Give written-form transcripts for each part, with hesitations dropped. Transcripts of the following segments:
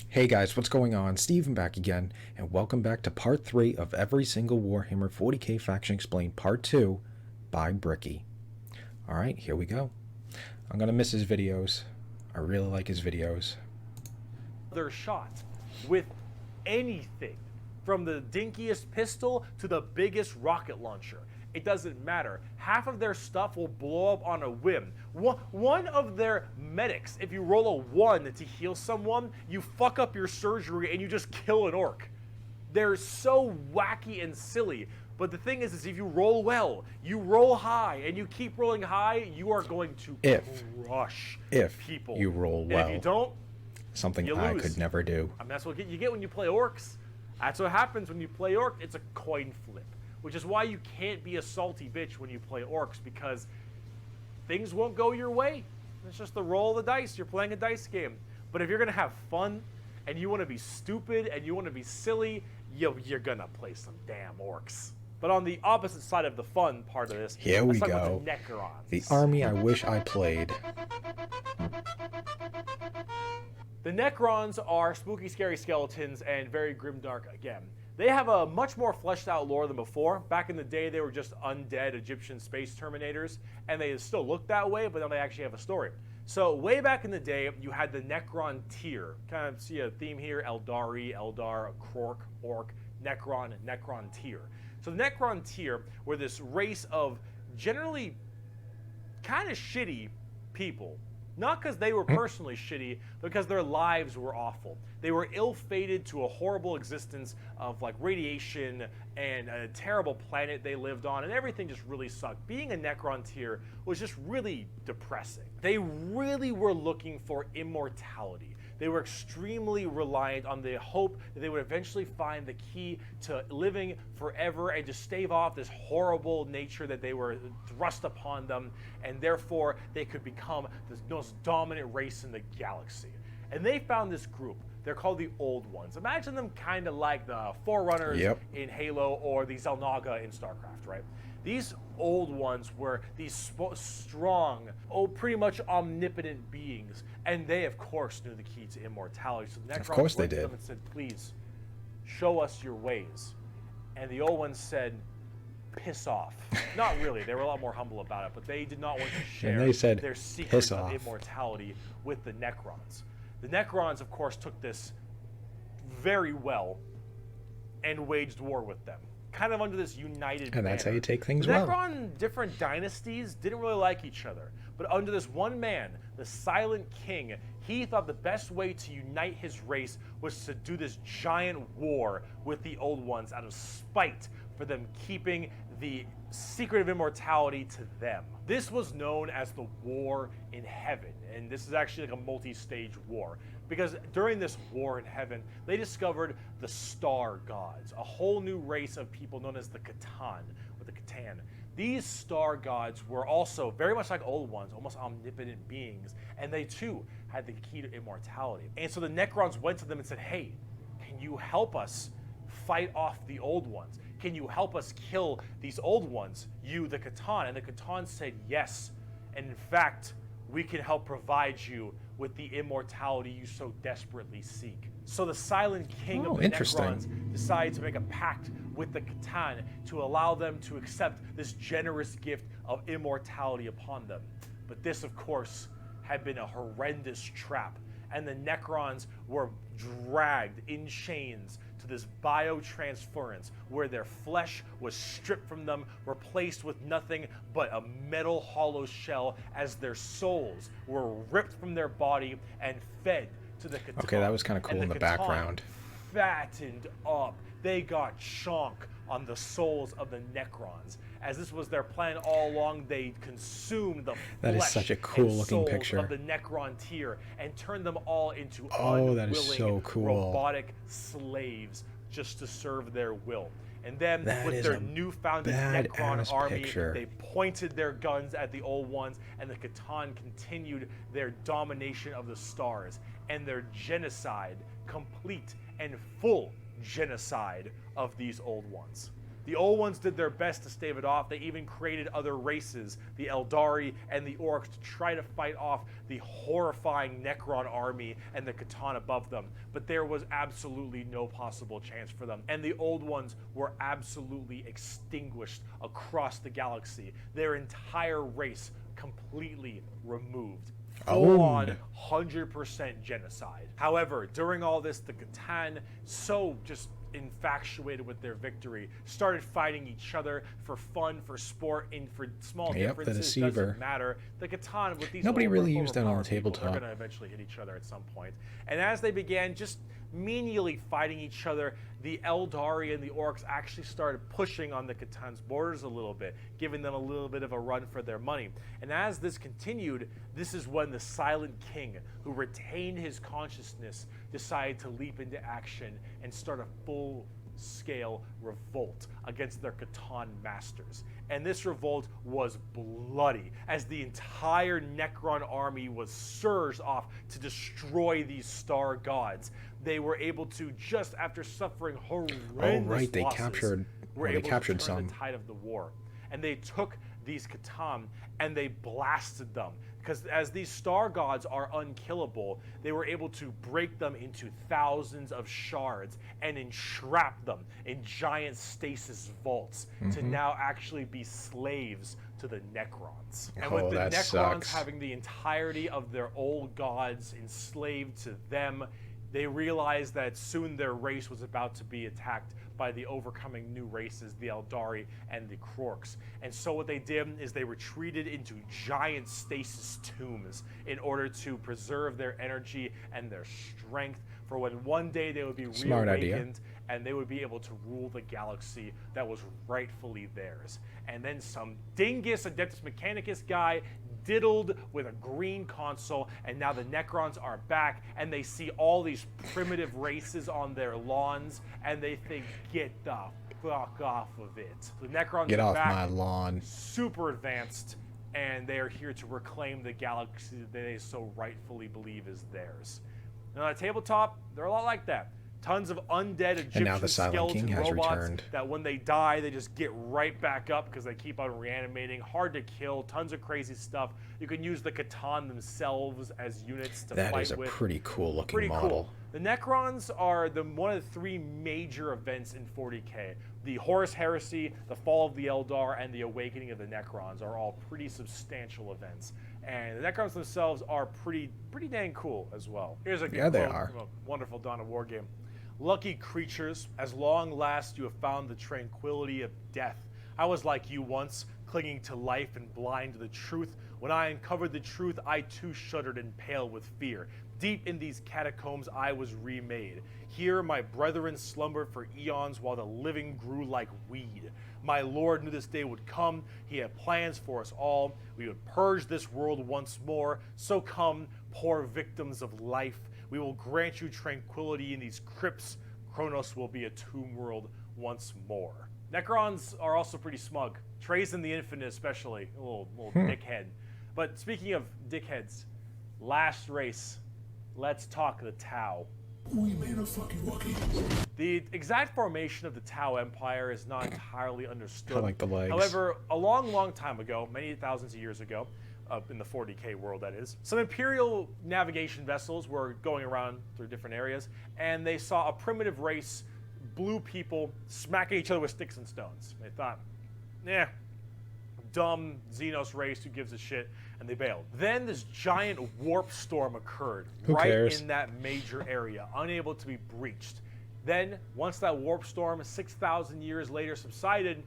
Hey guys, what's going on? Steven back again, and welcome back to part 3 of every single Warhammer 40k faction explained part 2 by Bricky. Alright, here we go. I'm gonna miss his videos. I really like his videos. Their shot with anything, from the dinkiest pistol to the biggest rocket launcher. It doesn't matter. Half of their stuff will blow up on a whim. One of their medics, if you roll a 1 to heal someone, you fuck up your surgery and you just kill an orc. They're so wacky and silly. But the thing is if you roll well, you roll high, and you keep rolling high, you are going to crush people. You roll well. And if you don't, something you I lose. could never do. I mean, that's what you get when you play orcs. That's what happens when you play orc. It's a coin flip, which is why you can't be a salty bitch when you play orcs, because things won't go your way. It's just the roll of the dice. You're playing a dice game. But if you're going to have fun, and you want to be stupid, and you want to be silly, you're going to play some damn orcs. But on the opposite side of the fun part of this, here we go. go. The Necrons. The army I wish I played. The Necrons are spooky, scary skeletons and very grimdark again. They have a much more fleshed out lore than before. Back in the day, they were just undead Egyptian space terminators, and they still look that way, but now they actually have a story. So way back in the day, you had the Necron tier. Kind of see a theme here: Eldari, Eldar, Krork, Orc, Necron, and Necron tier. So the Necron tier were this race of generally kind of shitty people. Not because they were personally shitty, but because their lives were awful. They were ill-fated to a horrible existence of like radiation and a terrible planet they lived on, and everything just really sucked. Being a Necron tier was just really depressing. They really were looking for immortality. They were extremely reliant on the hope that they would eventually find the key to living forever and just stave off this horrible nature that they were thrust upon them, and therefore they could become the most dominant race in the galaxy. And they found this group. They're called the Old Ones. Imagine them kind of like the Forerunners in Halo or the Xel'Naga in StarCraft, right? These Old Ones were these strong, pretty much omnipotent beings, and they, of course, knew the key to immortality. So the Necrons went to them and said, "Please, show us your ways." And the Old Ones said, "Piss off." Not really. They were a lot more humble about it, but they did not want to share their secrets of immortality with the Necrons. The Necrons, of course, took this very well and waged war with them, kind of under this united banner. And that's how you take things well. Necron different dynasties didn't really like each other, but under this one man, the Silent King, he thought the best way to unite his race was to do this giant war with the Old Ones out of spite for them keeping the secret of immortality to them. This was known as the War in Heaven, and this is actually like a multi-stage war, because during this war in heaven, they discovered the Star Gods, a whole new race of people known as the Catan, or the Catan. These Star Gods were also very much like Old Ones, almost omnipotent beings, and they too had the key to immortality. And so the Necrons went to them and said, "Hey, can you help us fight off the Old Ones? Can you help us kill these Old Ones, you, the Catan?" And the Catan said, "Yes, and in fact, we can help provide you with the immortality you so desperately seek." So the Silent King of the Necrons decided to make a pact with the Catan to allow them to accept this generous gift of immortality upon them. But this, of course, had been a horrendous trap, and the Necrons were dragged in chains to this biotransference where their flesh was stripped from them, replaced with nothing but a metal hollow shell, as their souls were ripped from their body and fed to the Catan. Okay, that was kind of cool in the background. Fattened up. They got chonk on the souls of the Necrons. As this was their plan all along, they consumed the that is such a cool looking picture of the Necron tier and turned them all into that is so cool. robotic slaves just to serve their will. And then with their newfound Necron army, they pointed their guns at the Old Ones, and the Catan continued their domination of the stars and their genocide, complete and full genocide of these Old Ones. The old ones did their best to stave it off. They even created other races, the Eldari and the Orcs, to try to fight off the horrifying Necron army and the Catan above them. But there was absolutely no possible chance for them. And the old ones were absolutely extinguished across the galaxy. Their entire race completely removed. Full-on 100% genocide. However, during all this, the Catan, so just infatuated with their victory, started fighting each other for fun, for sport, and for small differences. The deceiver. Doesn't matter. The Catan, with these nobody really used that on the people, tabletop. they're going to eventually hit each other at some point. And as they began just menially fighting each other, the Eldari and the Orcs actually started pushing on the Catan's borders a little bit, giving them a little bit of a run for their money. And as this continued, this is when the Silent King, who retained his consciousness, decided to leap into action and start a full-scale revolt against their Catan masters. And this revolt was bloody, as the entire Necron army was surged off to destroy these star gods. They were able to, just after suffering horrendous they losses, captured the tide of the war. And they took these Catan and they blasted them, because as these star gods are unkillable, they were able to break them into thousands of shards and entrap them in giant stasis vaults to now actually be slaves to the Necrons. And with the Necrons having the entirety of their old gods enslaved to them, they realized that soon their race was about to be attacked by the overcoming new races, the Eldari and the Krorks. And so what they did is they retreated into giant stasis tombs in order to preserve their energy and their strength for when one day they would be reawakened and they would be able to rule the galaxy that was rightfully theirs. And then some dingus Adeptus Mechanicus guy diddled with a green console, and now the Necrons are back, and they see all these primitive races on their lawns, and they think, get the fuck off of it. The Necrons get are off back, my lawn. super advanced, and they are here to reclaim the galaxy that they so rightfully believe is theirs. Now, on the tabletop, they're a lot like that. Tons of undead Egyptian skeleton robots that when they die, they just get right back up because they keep on reanimating. Hard to kill, tons of crazy stuff. You can use the Catan themselves as units to fight with. That is a pretty cool looking model. Cool. The Necrons are one of the three major events in 40k. The Horus Heresy, the Fall of the Eldar, and the Awakening of the Necrons are all pretty substantial events. And the Necrons themselves are pretty dang cool as well. Here's a good quote from a wonderful Dawn of War game. Lucky creatures, as long last you have found the tranquility of death. I was like you once, clinging to life and blind to the truth. When I uncovered the truth, I too shuddered and paled with fear. Deep in these catacombs I was remade. Here my brethren slumbered for eons while the living grew like weed. My Lord knew this day would come. He had plans for us all. We would purge this world once more. So come, poor victims of life. We will grant you tranquility in these crypts. Kronos will be a tomb world once more. Necrons are also pretty smug. Trace in the Infinite especially, a little dickhead. But speaking of dickheads, last race, let's talk the Tau. We made a fucking Wookiee. The exact formation of the Tau Empire is not entirely understood. I like the legs. However, a long time ago, many thousands of years ago, in the 40k world that is, some Imperial navigation vessels were going around through different areas, and they saw a primitive race, blue people, smacking each other with sticks and stones. They thought, dumb Xenos race, who gives a shit, and they bailed. Then this giant warp storm occurred in that major area, unable to be breached. Then, once that warp storm 6,000 years later subsided,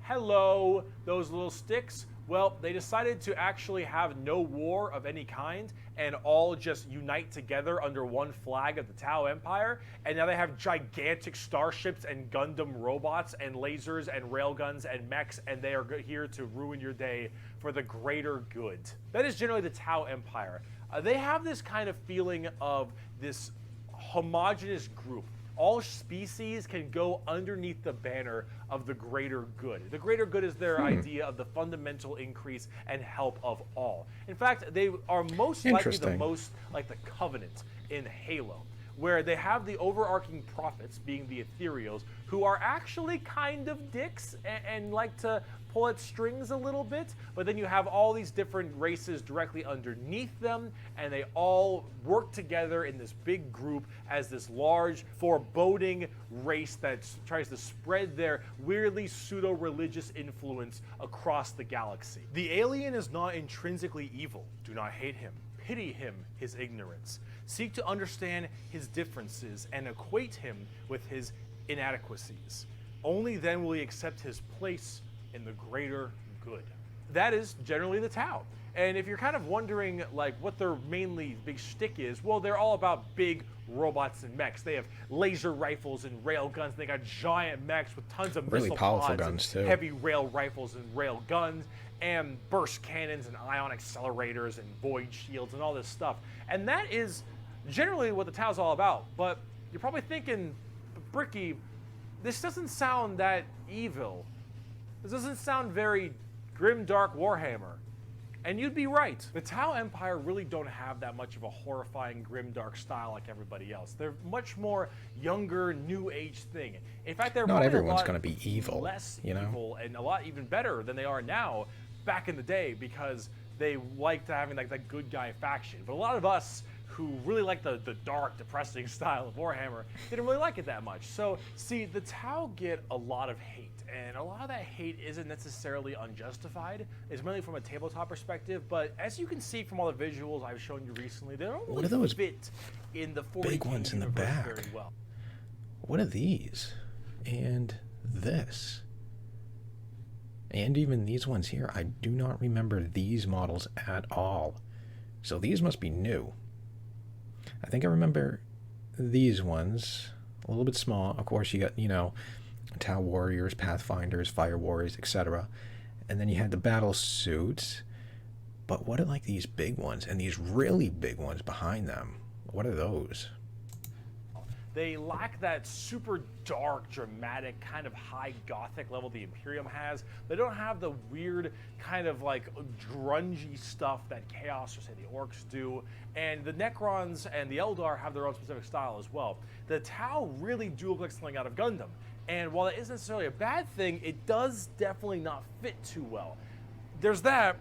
hello, those little sticks. Well, they decided to actually have no war of any kind and all just unite together under one flag of the Tau Empire. And now they have gigantic starships and Gundam robots and lasers and railguns and mechs, and they are here to ruin your day for the greater good. That is generally the Tau Empire. They have this kind of feeling of this homogenous group. All species can go underneath the banner of the greater good. The greater good is their idea of the fundamental increase and help of all. In fact, they are most likely the most like the Covenant in Halo, where they have the overarching prophets, being the ethereals, who are actually kind of dicks and like to pull at strings a little bit, but then you have all these different races directly underneath them, and they all work together in this big group as this large, foreboding race that tries to spread their weirdly pseudo-religious influence across the galaxy. The alien is not intrinsically evil. Do not hate him. Pity him, his ignorance. Seek to understand his differences and equate him with his inadequacies. Only then will he accept his place in the greater good. That is generally the Tau. And if you're kind of wondering like what their mainly big shtick is, well, they're all about big robots and mechs. They have laser rifles and rail guns. They got giant mechs with tons of Really missile powerful pods guns, and too. heavy rail rifles and rail guns and burst cannons and ion accelerators and void shields and all this stuff. And that is generally what the Tau's all about. But you're probably thinking, Bricky, this doesn't sound that evil. This doesn't sound very grim, dark Warhammer. And you'd be right. The Tau Empire really don't have that much of a horrifying, grim, dark style like everybody else. They're much more younger, new age thing. In fact, they're Not probably everyone's a lot gonna be evil, less you know? evil and a lot even better than they are now back in the day, because they liked having like that good guy faction. But a lot of us who really like the dark, depressing style of Warhammer didn't really like it that much. So, see, the Tau get a lot of hate, and a lot of that hate isn't necessarily unjustified. It's mainly from a tabletop perspective, but as you can see from all the visuals I've shown you recently, they don't What really are those fit in the 40k big ones in the universe back? very well. What are these? And this? And even these ones here, I do not remember these models at all. So these must be new. I think I remember these ones, a little bit small. Of course, you got, you know, Tau Warriors, Pathfinders, Fire Warriors, etc. And then you had the battle suits. But what are like these big ones and these really big ones behind them? What are those? They lack that super dark, dramatic, kind of high gothic level the Imperium has. They don't have the weird kind of like grungy stuff that Chaos or say the Orcs do. And the Necrons and the Eldar have their own specific style as well. The Tau really do look like something out of Gundam. And while that isn't necessarily a bad thing, it does definitely not fit too well. There's that.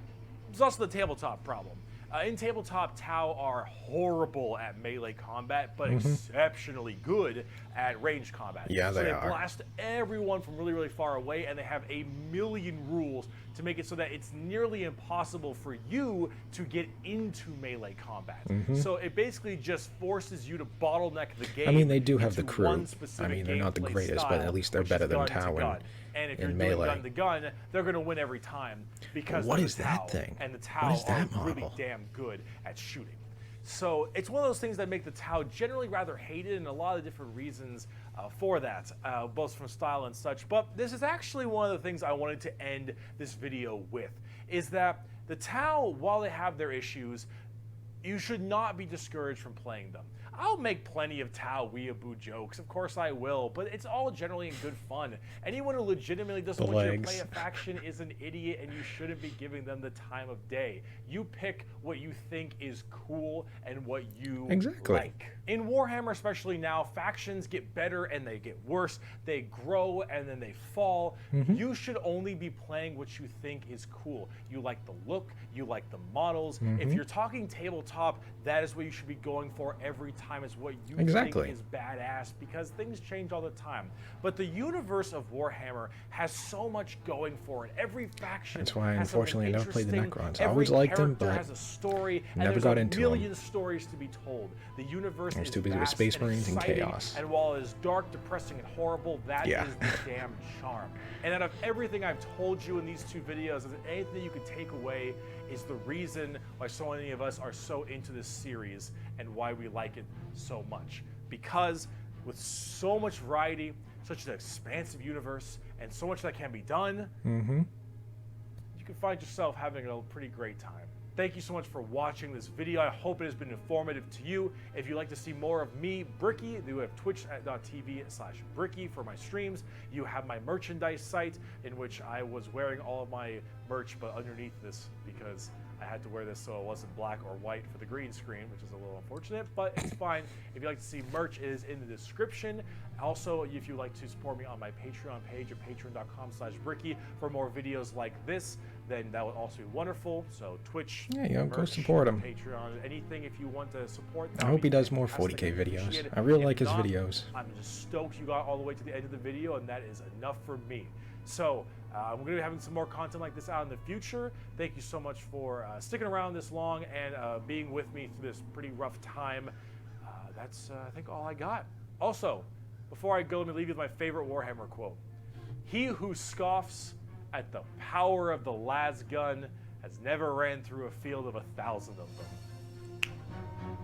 There's also the tabletop problem. In tabletop, Tau are horrible at melee combat, but exceptionally good at range combat. Yeah, so they they are. blast everyone from really, really far away, and they have a million rules to make it so that it's nearly impossible for you to get into melee combat. So it basically just forces you to bottleneck the game. I mean, they do have the into crew. one I specific mean, they're not the gameplay greatest, but style, at least they're which better is than gun to Tau gun. And if you're in doing melee. gun to gun, they're going to win every time because What they're is the that Tau, thing? and the What Tau is that are really model? damn good at shooting. So it's one of those things that make the Tau generally rather hated, and a lot of different reasons for that, both from style and such. But this is actually one of the things I wanted to end this video with, is that the Tau, while they have their issues, you should not be discouraged from playing them. I'll make plenty of Tau weeaboo jokes, of course I will, but it's all generally in good fun. Anyone who legitimately doesn't want you to play a faction is an idiot, and you shouldn't be giving them the time of day. You pick what you think is cool and what you like. In Warhammer, especially now, factions get better and they get worse. They grow and then they fall. You should only be playing what you think is cool. You like the look, you like the models. If you're talking tabletop, that is what you should be going for every time, is what you think is badass, because things change all the time. But the universe of Warhammer has so much going for it. Every faction That's why, has unfortunately, I never something played the Necrons. interesting. I always liked them, Every character but has a story, and never there's got a into million stories to be told. The universe I was is too busy with vast Space Marines and exciting, Chaos. and while it is dark, depressing, and horrible, that is the damn charm. And out of everything I've told you in these two videos, if anything you could take away is the reason why so many of us are so into this series and why we like it so much. Because with so much variety, such an expansive universe, and so much that can be done, you can find yourself having a pretty great time. Thank you so much for watching this video. I hope it has been informative to you. If you'd like to see more of me, Bricky, you have twitch.tv/Bricky for my streams. You have my merchandise site, in which I was wearing all of my merch, but underneath this, because I I had to wear this so it wasn't black or white for the green screen, which is a little unfortunate, but it's fine. If you'd like to see merch, it is in the description. Also, if you'd like to support me on my Patreon page at patreon.com/Bricky for more videos like this, then that would also be wonderful. So Twitch, Yeah, merch, go support him. Patreon, anything if you want to support. I hope he does more 40k videos. I really like his videos. I'm just stoked you got all the way to the end of the video, and that is enough for me. So we're going to be having some more content like this out in the future. Thank you so much for sticking around this long and being with me through this pretty rough time. That's, I think, all I got. Also, before I go, let me leave you with my favorite Warhammer quote. He who scoffs at the power of the las gun has never ran through a field of 1,000 of them.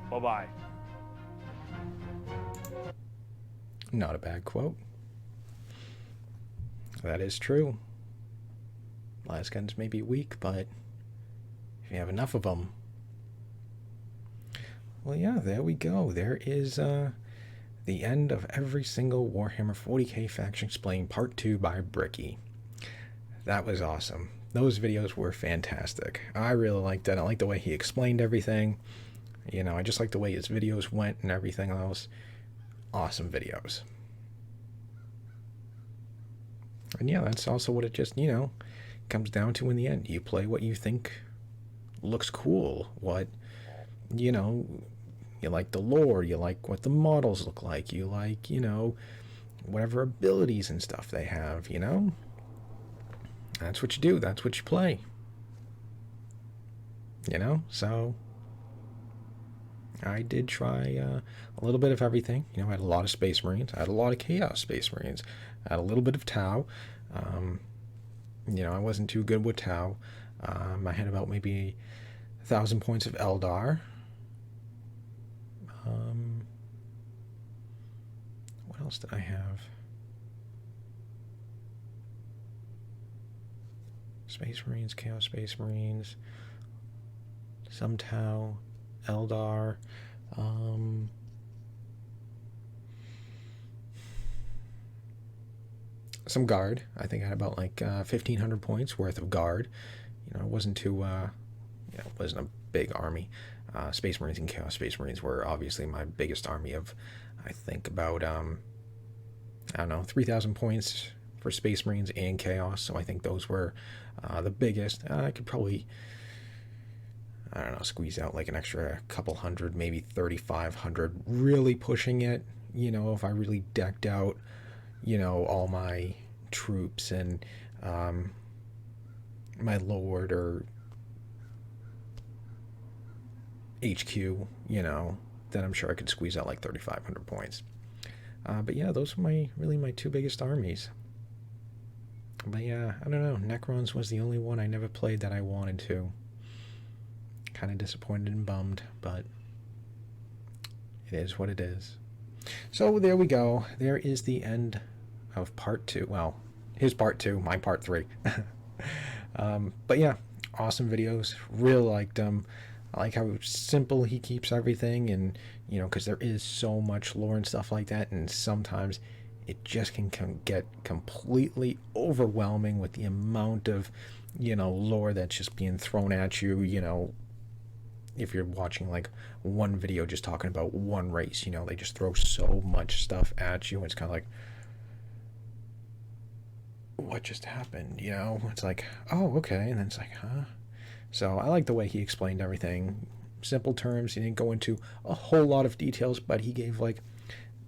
Bye-bye. Not a bad quote. That is true. Las guns may be weak, but if you have enough of them... Well, yeah, there we go. There is the end of every single Warhammer 40k Faction Explained Part 2 by Bricky. That was awesome. Those videos were fantastic. I really liked it. I liked the way he explained everything. You know, I just liked the way his videos went and everything else. Awesome videos. And yeah, that's also what it just, you know, comes down to in the end. You play what you think looks cool. What, you know, you like the lore. You like what the models look like. You like, you know, whatever abilities and stuff they have, you know. That's what you do. That's what you play. You know, so I did try a little bit of everything. You know, I had a lot of Space Marines. I had a lot of Chaos Space Marines. I had a little bit of Tau. You know, I wasn't too good with Tau. I had about maybe 1,000 points of Eldar. What else did I have? Space Marines, Chaos Space Marines, some Tau, Eldar, some Guard. I think I had about like 1,500 points worth of Guard. You know, it wasn't too, you know, it wasn't a big army. Space Marines and Chaos Space Marines were obviously my biggest army of, I think about, I don't know, 3,000 points for Space Marines and Chaos. So I think those were the biggest. I could probably, I don't know, squeeze out like an extra couple hundred, maybe 3,500, really pushing it, you know, if I really decked out, you know, all my troops and my Lord or HQ, you know, then I'm sure I could squeeze out like 3,500 points. But yeah, those were really my two biggest armies. But yeah, I don't know, Necrons was the only one I never played that I wanted to. Kind of disappointed and bummed, but it is what it is. So there we go. There is the end of part 2. Well, his part 2, my part 3. But yeah, awesome videos. Really liked them. I like how simple he keeps everything, and you know, because there is so much lore and stuff like that, and sometimes it just can get completely overwhelming with the amount of, you know, lore that's just being thrown at you. You know, if you're watching like one video just talking about one race, you know, they just throw so much stuff at you, and it's kind of like, what just happened? You know, it's like, oh, okay, and then it's like, huh? So I like the way he explained everything. Simple terms. He didn't go into a whole lot of details, but he gave like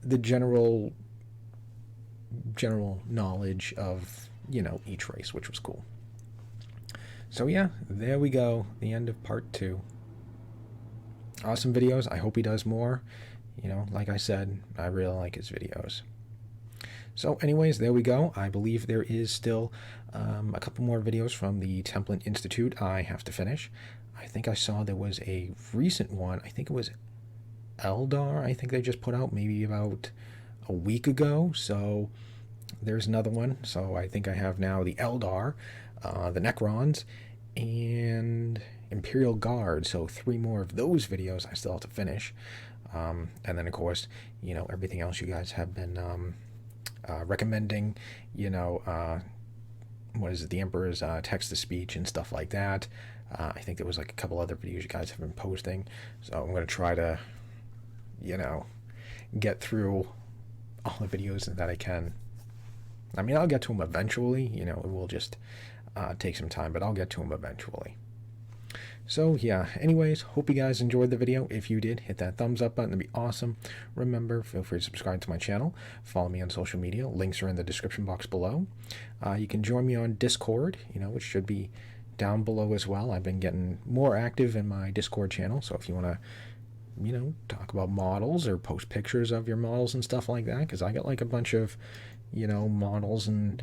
the general knowledge of, you know, each race, which was cool. So yeah, there we go. The end of part 2. Awesome videos. I hope he does more. You know, like I said, I really like his videos. So anyways, there we go. I believe there is still a couple more videos from the Template Institute I have to finish. I think I saw there was a recent one. I think it was Eldar. I think they just put out maybe about a week ago. So there's another one. So I think I have now the Eldar, the Necrons, and Imperial Guard. So 3 more of those videos I still have to finish. And then, of course, you know, everything else you guys have been recommending, you know, what is it, the Emperor's text-to-speech and stuff like that. I think there was like a couple other videos you guys have been posting. So I'm going to try to, you know, get through all the videos that I can. I mean, I'll get to them eventually. You know, it will just take some time, but I'll get to them eventually. So yeah, anyways, hope you guys enjoyed the video. If you did, hit that thumbs up button. It'd be awesome. Remember, feel free to subscribe to my channel. Follow me on social media. Links are in the description box below. You can join me on Discord, you know, which should be down below as well. I've been getting more active in my Discord channel. So if you want to, you know, talk about models or post pictures of your models and stuff like that, because I got like a bunch of, you know, models and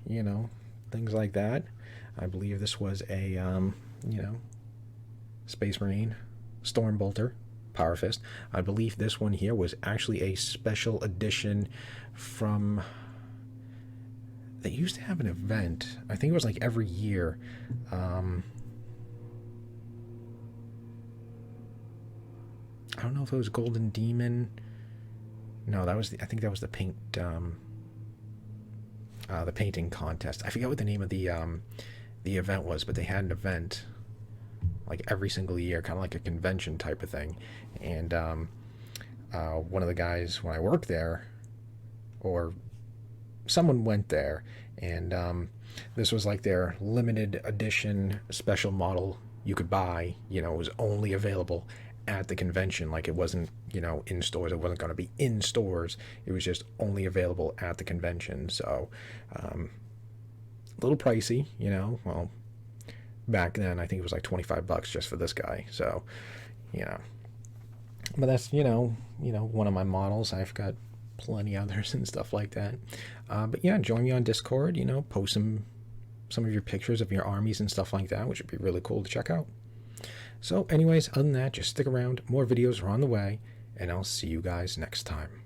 you know, things like that. I believe this was a you know, Space Marine, Stormbolter, Power Fist. I believe this one here was actually a special edition from... They used to have an event. I think it was like every year. I don't know if it was Golden Demon. No, that was I think that was the paint. The painting contest. I forget what the name of the event was, but they had an event like every single year, kind of like a convention type of thing. And one of the guys when I worked there, or someone went there, and this was like their limited edition special model you could buy. You know, it was only available at the convention. Like, it wasn't, you know, in stores. It wasn't going to be in stores. It was just only available at the convention. So a little pricey, you know. Well, back then I think it was like $25 just for this guy. So, you know, but that's, you know, one of my models. I've got plenty others and stuff like that. But yeah, join me on Discord, you know, post some of your pictures of your armies and stuff like that, which would be really cool to check out. So anyways, other than that, just stick around. More videos are on the way, and I'll see you guys next time.